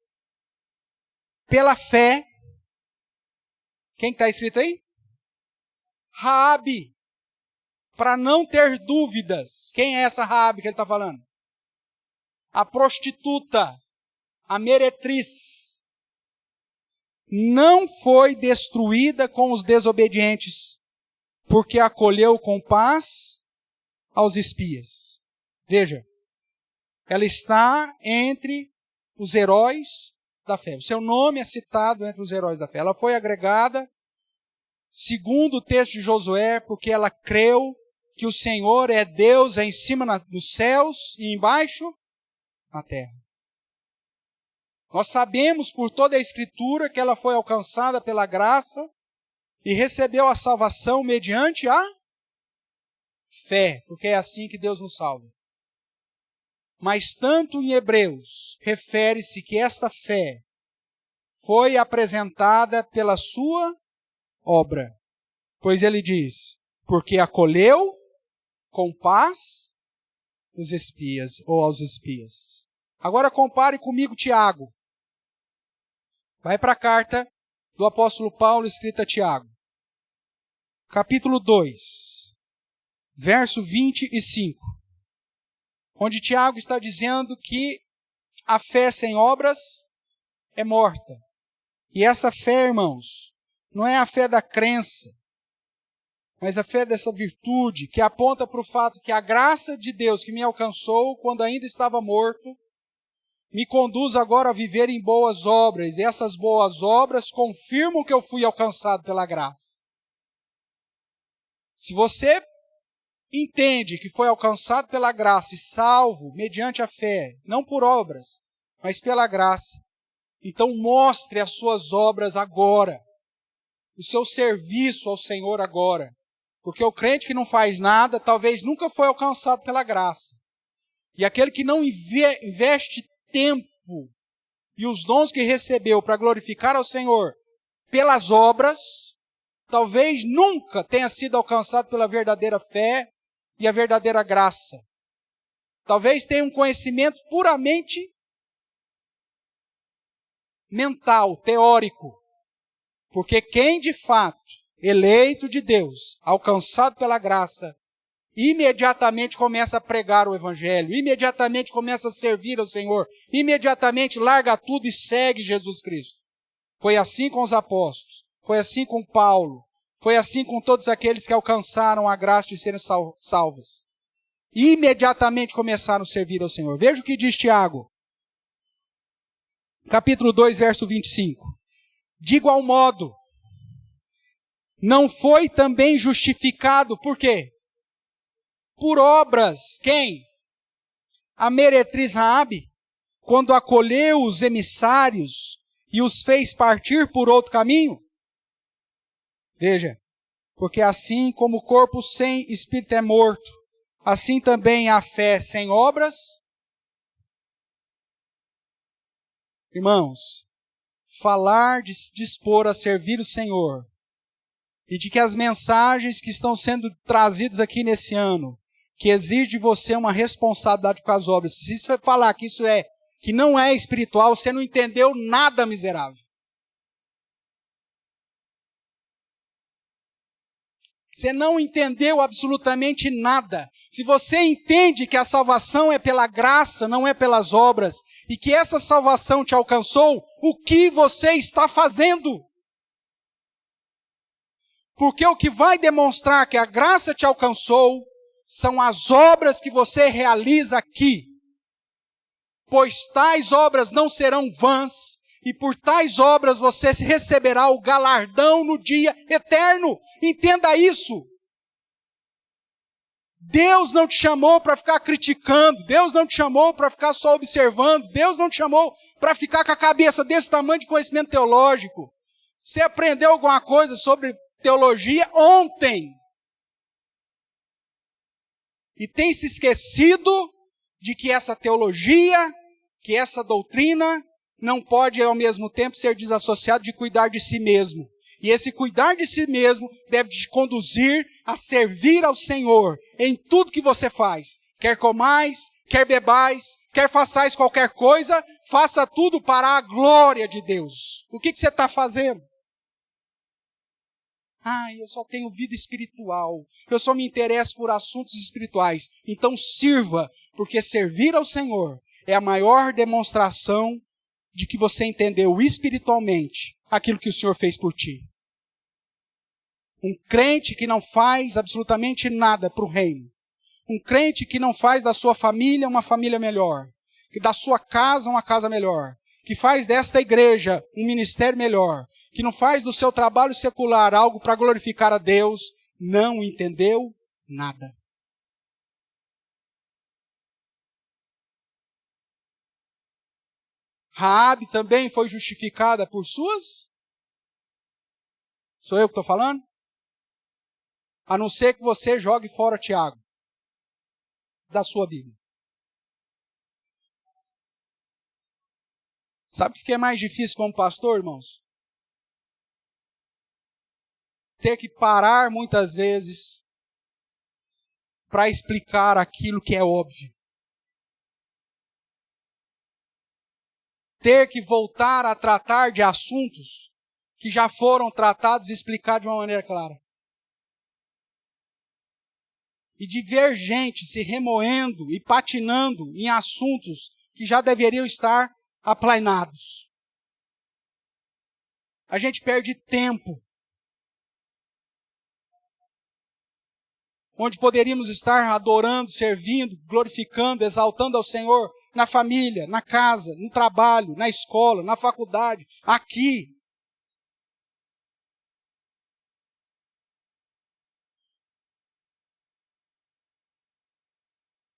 Pela fé, quem está escrito aí? Raabe, para não ter dúvidas. Quem é essa Raabe que ele está falando? A prostituta, a meretriz. Não foi destruída com os desobedientes, porque acolheu com paz aos espias. Veja, ela está entre os heróis da fé. O seu nome é citado entre os heróis da fé. Ela foi agregada, segundo o texto de Josué, porque ela creu que o Senhor é Deus em cima nos céus e embaixo na terra. Nós sabemos por toda a Escritura que ela foi alcançada pela graça e recebeu a salvação mediante a fé, porque é assim que Deus nos salva. Mas tanto em Hebreus, refere-se que esta fé foi apresentada pela sua obra. Pois ele diz, porque acolheu com paz os espias, ou aos espias. Agora compare comigo Tiago. Vai para a carta do apóstolo Paulo escrita a Tiago. Capítulo 2, verso 25. Onde Tiago está dizendo que a fé sem obras é morta. E essa fé, irmãos, não é a fé da crença, mas a fé dessa virtude que aponta para o fato que a graça de Deus que me alcançou quando ainda estava morto, me conduz agora a viver em boas obras, e essas boas obras confirmam que eu fui alcançado pela graça. Se você entende que foi alcançado pela graça e salvo mediante a fé, não por obras, mas pela graça, então mostre as suas obras agora. o seu serviço ao Senhor agora. Porque o crente que não faz nada, talvez nunca foi alcançado pela graça. E aquele que não investe tempo e os dons que recebeu para glorificar ao Senhor pelas obras, talvez nunca tenha sido alcançado pela verdadeira fé e a verdadeira graça. Talvez tenha um conhecimento puramente mental, teórico. Porque quem de fato, eleito de Deus, alcançado pela graça, imediatamente começa a pregar o Evangelho, imediatamente começa a servir ao Senhor, imediatamente larga tudo e segue Jesus Cristo. Foi assim com os apóstolos, foi assim com Paulo, foi assim com todos aqueles que alcançaram a graça de serem salvos. Imediatamente começaram a servir ao Senhor. Veja o que diz Tiago, capítulo 2, verso 25. De igual modo, não foi também justificado, por quê? Por obras, quem? A meretriz Raabe, quando acolheu os emissários e os fez partir por outro caminho? Veja, porque assim como o corpo sem espírito é morto, assim também a fé sem obras. Irmãos, falar de se dispor a servir o Senhor e de que as mensagens que estão sendo trazidas aqui nesse ano, que exige de você uma responsabilidade com as obras, se isso falar que isso que não é espiritual, você não entendeu nada, miserável. Você não entendeu absolutamente nada. Se você entende que a salvação é pela graça, não é pelas obras, e que essa salvação te alcançou, o que você está fazendo? Porque o que vai demonstrar que a graça te alcançou são as obras que você realiza aqui. Pois tais obras não serão vãs, e por tais obras você receberá o galardão no dia eterno. Entenda isso. Deus não te chamou para ficar criticando, Deus não te chamou para ficar só observando, Deus não te chamou para ficar com a cabeça desse tamanho de conhecimento teológico. Você aprendeu alguma coisa sobre teologia ontem. E tem se esquecido de que essa teologia, que essa doutrina, não pode ao mesmo tempo ser desassociado de cuidar de si mesmo. E esse cuidar de si mesmo deve te conduzir a servir ao Senhor em tudo que você faz. Quer comais, quer bebais, quer façais qualquer coisa, faça tudo para a glória de Deus. O que você está fazendo? Eu só tenho vida espiritual. Eu só me interesso por assuntos espirituais. Então sirva, porque servir ao Senhor é a maior demonstração de que você entendeu espiritualmente aquilo que o Senhor fez por ti. Um crente que não faz absolutamente nada para o reino. Um crente que não faz da sua família uma família melhor. Que da sua casa uma casa melhor. Que faz desta igreja um ministério melhor. Que não faz do seu trabalho secular algo para glorificar a Deus. Não entendeu nada. Raabe também foi justificada por suas? Sou eu que estou falando? A não ser que você jogue fora Tiago da sua Bíblia. Sabe o que é mais difícil como pastor, irmãos? Ter que parar muitas vezes para explicar aquilo que é óbvio. Ter que voltar a tratar de assuntos que já foram tratados e explicados de uma maneira clara. E de ver gente se remoendo e patinando em assuntos que já deveriam estar aplainados. A gente perde tempo. Onde poderíamos estar adorando, servindo, glorificando, exaltando ao Senhor na família, na casa, no trabalho, na escola, na faculdade, aqui.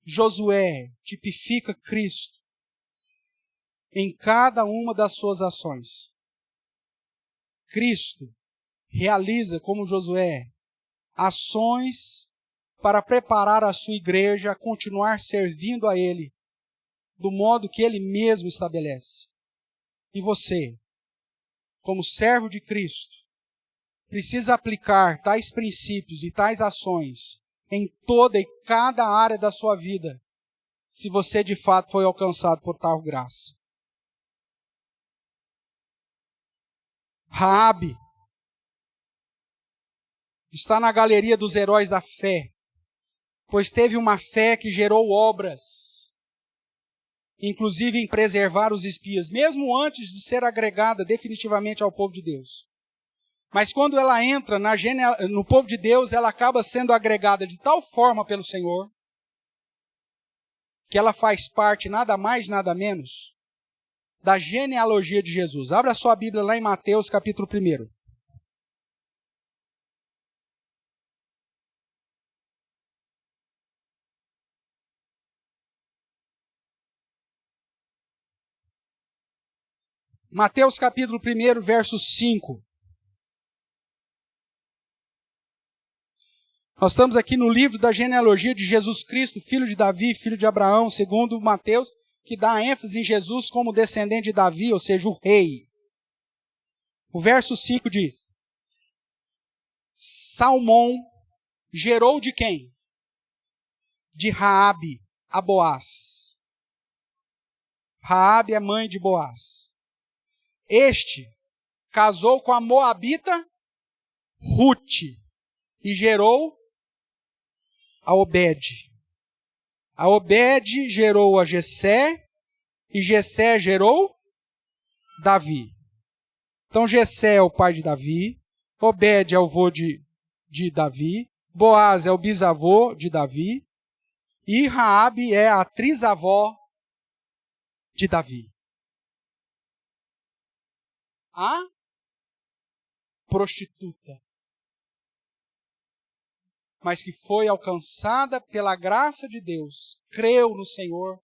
Josué tipifica Cristo em cada uma das suas ações. Cristo realiza, como Josué, ações para preparar a sua igreja a continuar servindo a Ele, do modo que Ele mesmo estabelece. E você, como servo de Cristo, precisa aplicar tais princípios e tais ações em toda e cada área da sua vida, se você de fato foi alcançado por tal graça. Raabe está na galeria dos heróis da fé, pois teve uma fé que gerou obras, inclusive em preservar os espias, mesmo antes de ser agregada definitivamente ao povo de Deus. Mas quando ela entra no povo de Deus, ela acaba sendo agregada de tal forma pelo Senhor, que ela faz parte, nada mais, nada menos, da genealogia de Jesus. Abra a sua Bíblia lá em Mateus, capítulo 1. Mateus, capítulo 1, verso 5. Nós estamos aqui no livro da genealogia de Jesus Cristo, filho de Davi, filho de Abraão, segundo Mateus, que dá ênfase em Jesus como descendente de Davi, ou seja, o rei. O verso 5 diz: Salmão gerou de quem? De Raabe a Boaz. Raabe é mãe de Boaz. Este casou com a moabita Rute e gerou a Obed. A Obed gerou a Jessé e Jessé gerou Davi. Então Jessé é o pai de Davi, Obed é o avô de Davi, Boaz é o bisavô de Davi e Raabe é a trisavó de Davi. A prostituta, mas que foi alcançada pela graça de Deus, creu no Senhor,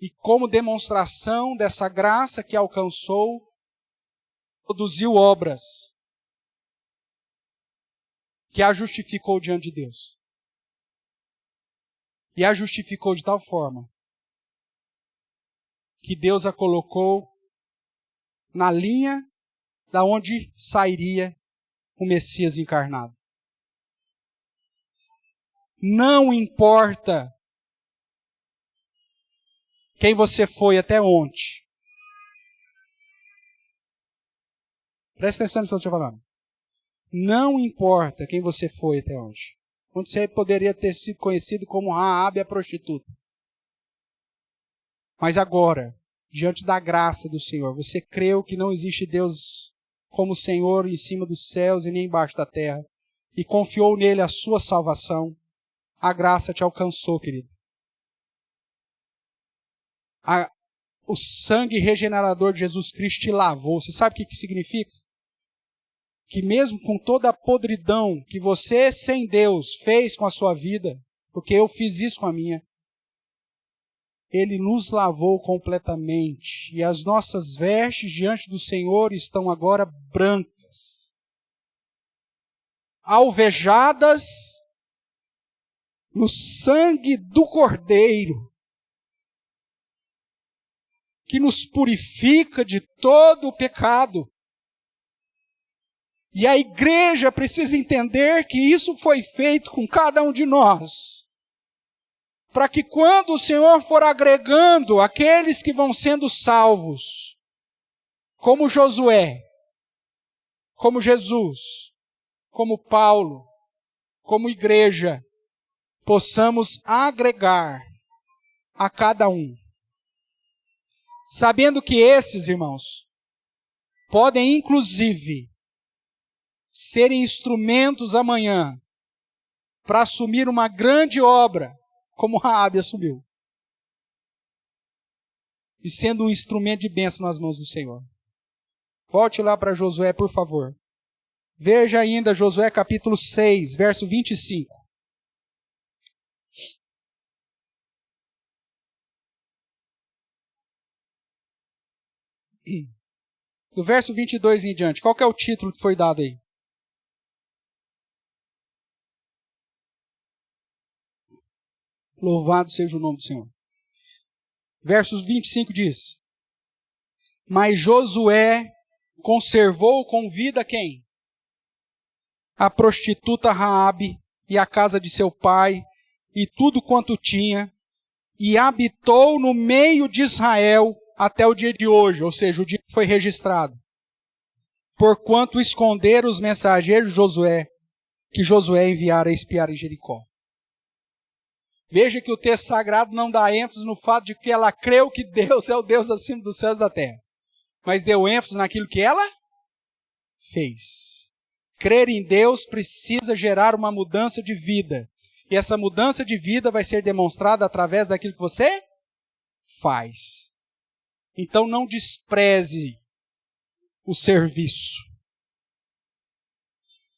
e como demonstração dessa graça que alcançou, produziu obras que a justificou diante de Deus. E a justificou de tal forma que Deus a colocou na linha da onde sairia o Messias encarnado. Não importa quem você foi até ontem. Presta atenção no que eu estou te falando. Não importa quem você foi até hoje. Onde você poderia ter sido conhecido como Raabe a prostituta. Mas agora, diante da graça do Senhor, você creu que não existe Deus como Senhor em cima dos céus e nem embaixo da terra, e confiou nele a sua salvação, a graça te alcançou, querido. O sangue regenerador de Jesus Cristo te lavou. Você sabe o que significa? Que mesmo com toda a podridão que você, sem Deus, fez com a sua vida, porque eu fiz isso com a minha, Ele nos lavou completamente. E as nossas vestes diante do Senhor estão agora brancas, alvejadas no sangue do Cordeiro, que nos purifica de todo o pecado. E a igreja precisa entender que isso foi feito com cada um de nós, para que quando o Senhor for agregando aqueles que vão sendo salvos, como Josué, como Jesus, como Paulo, como igreja, possamos agregar a cada um. Sabendo que esses, irmãos, podem inclusive serem instrumentos amanhã para assumir uma grande obra, como Raabe assumiu. E sendo um instrumento de bênção nas mãos do Senhor. Volte lá para Josué, por favor. Veja ainda Josué capítulo 6, verso 25. Do verso 22 em diante, qual que é o título que foi dado aí? Louvado seja o nome do Senhor. Versos 25 diz: Mas Josué conservou com vida quem? A prostituta Raabe e a casa de seu pai e tudo quanto tinha, e habitou no meio de Israel até o dia de hoje, ou seja, o dia que foi registrado. Porquanto esconderam os mensageiros de Josué, que Josué enviara a espiar em Jericó. Veja que o texto sagrado não dá ênfase no fato de que ela creu que Deus é o Deus acima dos céus e da terra, mas deu ênfase naquilo que ela fez. Crer em Deus precisa gerar uma mudança de vida. E essa mudança de vida vai ser demonstrada através daquilo que você faz. Então não despreze o serviço.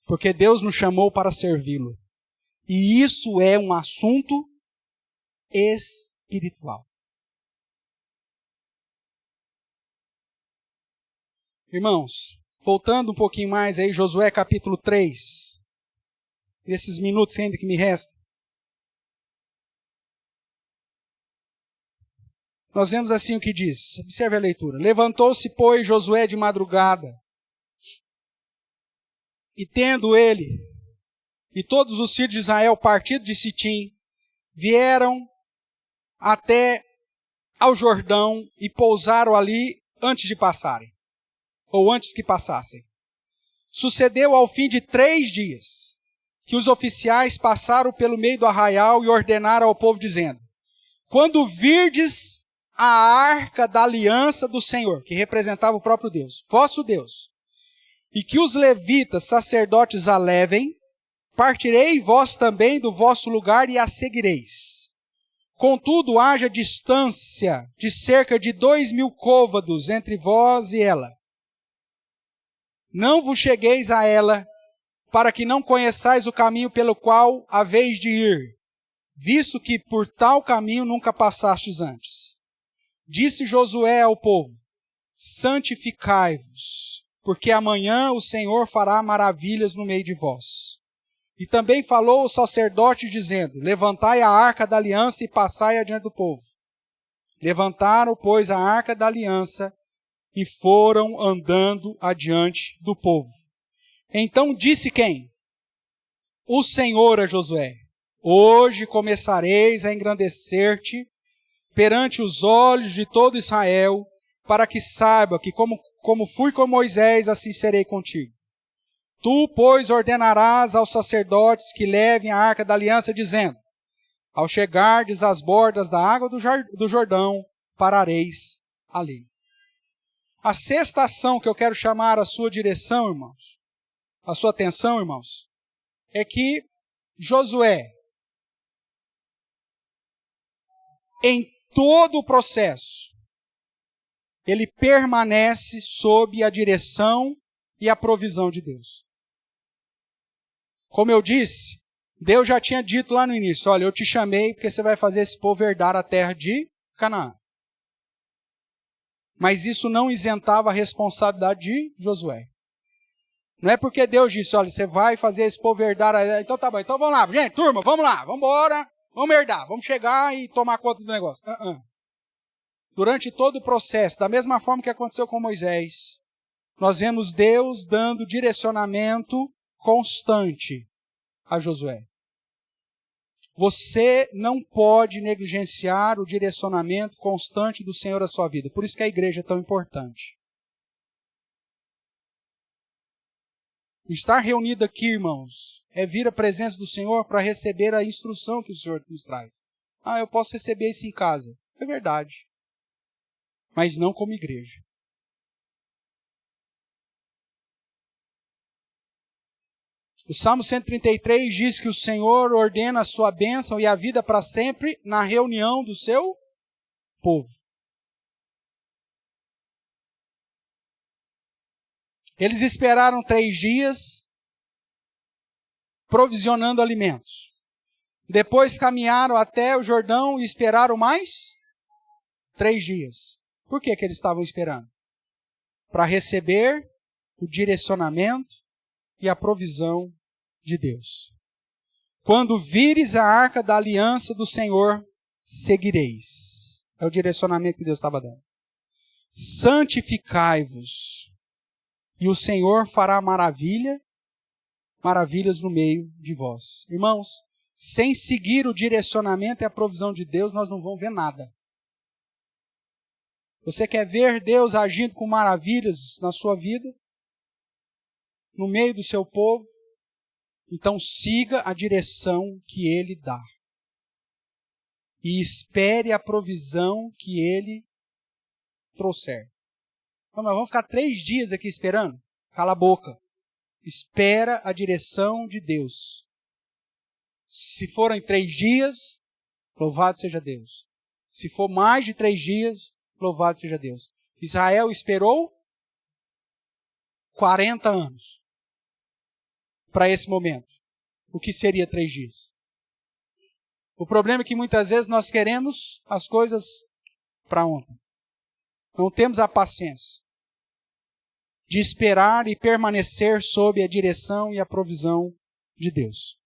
Porque Deus nos chamou para servi-lo. E isso é um assunto espiritual. Irmãos, voltando um pouquinho mais aí, Josué capítulo 3. Nesses minutos ainda que me restam. Nós vemos assim o que diz. Observe a leitura. Levantou-se, pois, Josué de madrugada. E tendo ele e todos os filhos de Israel partido de Sitim, vieram até ao Jordão e pousaram ali antes de passarem. Ou antes que passassem. Sucedeu ao fim de 3 dias, que os oficiais passaram pelo meio do arraial e ordenaram ao povo, dizendo: Quando virdes a arca da aliança do Senhor, que representava o próprio Deus, vosso Deus, e que os levitas, sacerdotes, a levem, partirei vós também do vosso lugar e a seguireis. Contudo, haja distância de cerca de 2.000 côvados entre vós e ela. Não vos chegueis a ela, para que não conheçais o caminho pelo qual haveis de ir, visto que por tal caminho nunca passastes antes. Disse Josué ao povo: Santificai-vos, porque amanhã o Senhor fará maravilhas no meio de vós. E também falou o sacerdote, dizendo: Levantai a arca da aliança e passai adiante do povo. Levantaram, pois, a arca da aliança e foram andando adiante do povo. Então disse quem? O Senhor a Josué: Hoje começareis a engrandecer-te perante os olhos de todo Israel, para que saiba que como fui com Moisés, assim serei contigo. Tu, pois, ordenarás aos sacerdotes que levem a arca da aliança, dizendo: Ao chegardes às bordas da água do Jordão, parareis ali. A sexta ação que eu quero chamar a sua direção, irmãos, a sua atenção, irmãos, é que Josué, em todo o processo, ele permanece sob a direção e a provisão de Deus. Como eu disse, Deus já tinha dito lá no início: olha, eu te chamei porque você vai fazer esse povo herdar a terra de Canaã. Mas isso não isentava a responsabilidade de Josué. Não é porque Deus disse: olha, você vai fazer esse povo herdar a terra. Então tá bom, então vamos lá, gente, turma, vamos lá, vamos embora, vamos herdar, vamos chegar e tomar conta do negócio. Durante todo o processo, da mesma forma que aconteceu com Moisés, nós vemos Deus dando direcionamento constante a Josué. Você não pode negligenciar o direcionamento constante do Senhor à sua vida. Por isso que a igreja é tão importante. Estar reunido aqui, irmãos, é vir à presença do Senhor para receber a instrução que o Senhor nos traz. Eu posso receber isso em casa. É verdade. Mas não como igreja. O Salmo 133 diz que o Senhor ordena a sua bênção e a vida para sempre na reunião do seu povo. Eles esperaram 3 dias, provisionando alimentos. Depois caminharam até o Jordão e esperaram mais 3 dias. Por que eles estavam esperando? para receber o direcionamento e a provisão de Deus. Quando vires a arca da aliança do Senhor, seguireis. É o direcionamento que Deus estava dando. Santificai-vos, e o Senhor fará maravilhas no meio de vós. Irmãos, sem seguir o direcionamento e a provisão de Deus, nós não vamos ver nada. Você quer ver Deus agindo com maravilhas na sua vida? No meio do seu povo? Então siga a direção que Ele dá. E espere a provisão que Ele trouxer. Então, nós vamos ficar 3 dias aqui esperando? Cala a boca. Espera a direção de Deus. Se forem 3 dias, louvado seja Deus. Se for mais de 3 dias, louvado seja Deus. Israel esperou 40 anos para esse momento. O que seria 3 dias? O problema é que muitas vezes nós queremos as coisas para ontem. Não temos a paciência de esperar e permanecer sob a direção e a provisão de Deus.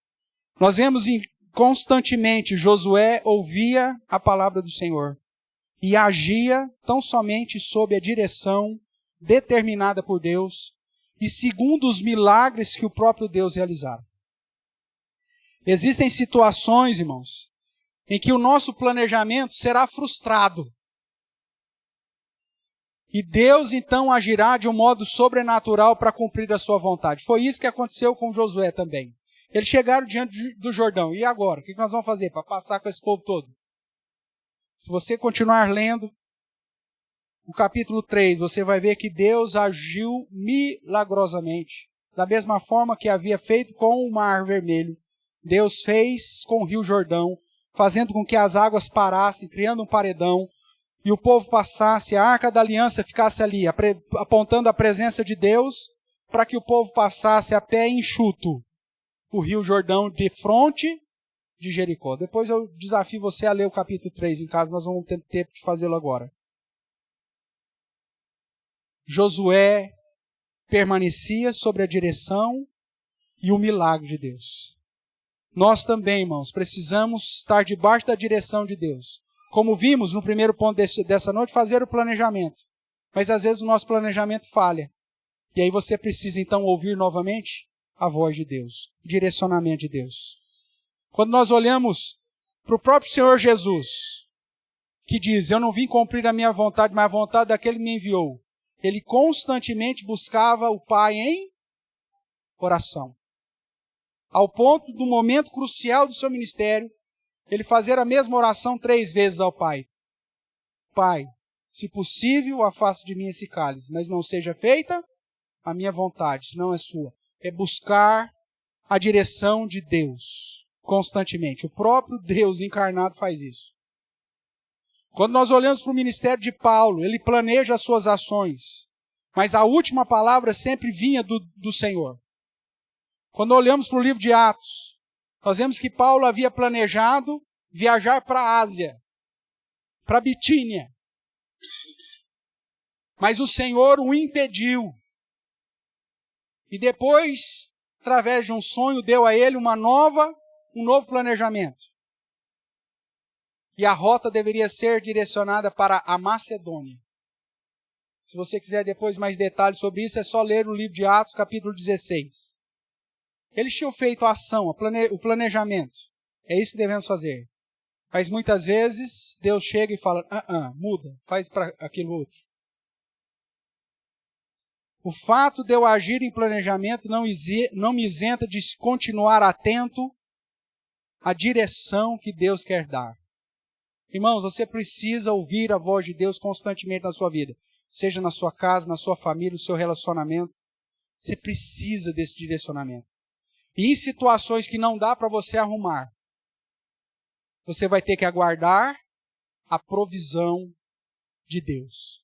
Nós vemos constantemente Josué ouvia a palavra do Senhor e agia tão somente sob a direção determinada por Deus e segundo os milagres que o próprio Deus realizara. Existem situações, irmãos, em que o nosso planejamento será frustrado. E Deus então agirá de um modo sobrenatural para cumprir a sua vontade. Foi isso que aconteceu com Josué também. Eles chegaram diante do Jordão. E agora? O que nós vamos fazer para passar com esse povo todo? Se você continuar lendo o capítulo 3, você vai ver que Deus agiu milagrosamente. Da mesma forma que havia feito com o Mar Vermelho. Deus fez com o Rio Jordão, fazendo com que as águas parassem, criando um paredão. E o povo passasse, a arca da aliança ficasse ali, apontando a presença de Deus, para que o povo passasse a pé enxuto o Rio Jordão de fronte de Jericó. Depois eu desafio você a ler o capítulo 3 em casa, nós vamos ter tempo de fazê-lo agora. Josué permanecia sobre a direção e o milagre de Deus. Nós também, irmãos, precisamos estar debaixo da direção de Deus. Como vimos no primeiro ponto dessa noite, fazer o planejamento. Mas às vezes o nosso planejamento falha. E aí você precisa então ouvir novamente a voz de Deus, o direcionamento de Deus. Quando nós olhamos para o próprio Senhor Jesus, que diz, eu não vim cumprir a minha vontade, mas a vontade daquele que me enviou. Ele constantemente buscava o Pai em oração. Ao ponto do momento crucial do seu ministério, ele fazer a mesma oração 3 vezes ao Pai. Pai, se possível, afaste de mim esse cálice, mas não seja feita a minha vontade, senão é sua. É buscar a direção de Deus constantemente. O próprio Deus encarnado faz isso. Quando nós olhamos para o ministério de Paulo, ele planeja as suas ações, mas a última palavra sempre vinha do Senhor. Quando olhamos para o livro de Atos, nós vemos que Paulo havia planejado viajar para a Ásia, para Bitínia. Mas o Senhor o impediu. E depois, através de um sonho, deu a ele um novo planejamento. E a rota deveria ser direcionada para a Macedônia. Se você quiser depois mais detalhes sobre isso, é só ler o livro de Atos, capítulo 16. Eles tinham feito a ação, o planejamento. É isso que devemos fazer. Mas muitas vezes, Deus chega e fala, muda, faz para aquilo outro. O fato de eu agir em planejamento não me isenta de continuar atento à direção que Deus quer dar. Irmãos, você precisa ouvir a voz de Deus constantemente na sua vida. Seja na sua casa, na sua família, no seu relacionamento. Você precisa desse direcionamento. E em situações que não dá para você arrumar, você vai ter que aguardar a provisão de Deus.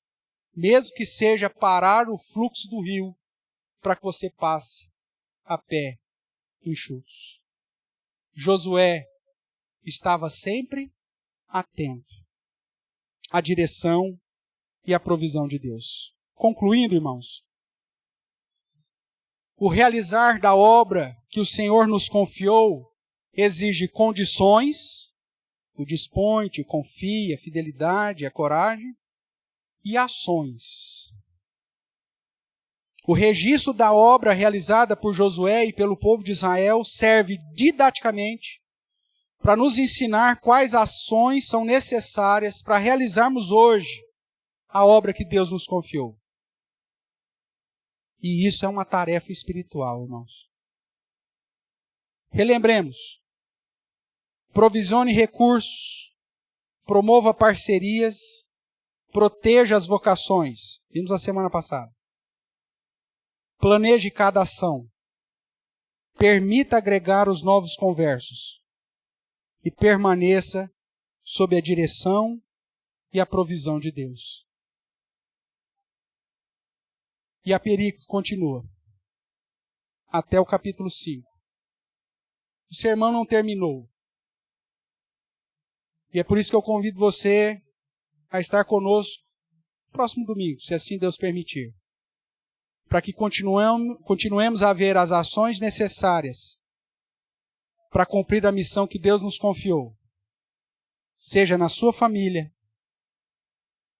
Mesmo que seja parar o fluxo do rio para que você passe a pé enxutos. Josué estava sempre atento à direção e à provisão de Deus. Concluindo, irmãos, o realizar da obra que o Senhor nos confiou exige condições, o dispõe, confia, a fidelidade, a coragem, e ações. O registro da obra realizada por Josué e pelo povo de Israel serve didaticamente para nos ensinar quais ações são necessárias para realizarmos hoje a obra que Deus nos confiou. E isso é uma tarefa espiritual, irmãos. Relembremos. Provisione recursos, promova parcerias, proteja as vocações. Vimos a semana passada. Planeje cada ação. Permita agregar os novos conversos. E permaneça sob a direção e a provisão de Deus. E a Perico continua. Até o capítulo 5. O sermão não terminou. E é por isso que eu convido você a estar conosco no próximo domingo, se assim Deus permitir. Para que continuemos a ver as ações necessárias para cumprir a missão que Deus nos confiou. Seja na sua família,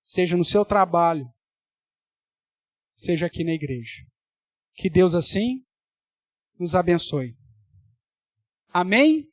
seja no seu trabalho, seja aqui na igreja. Que Deus assim nos abençoe. Amém?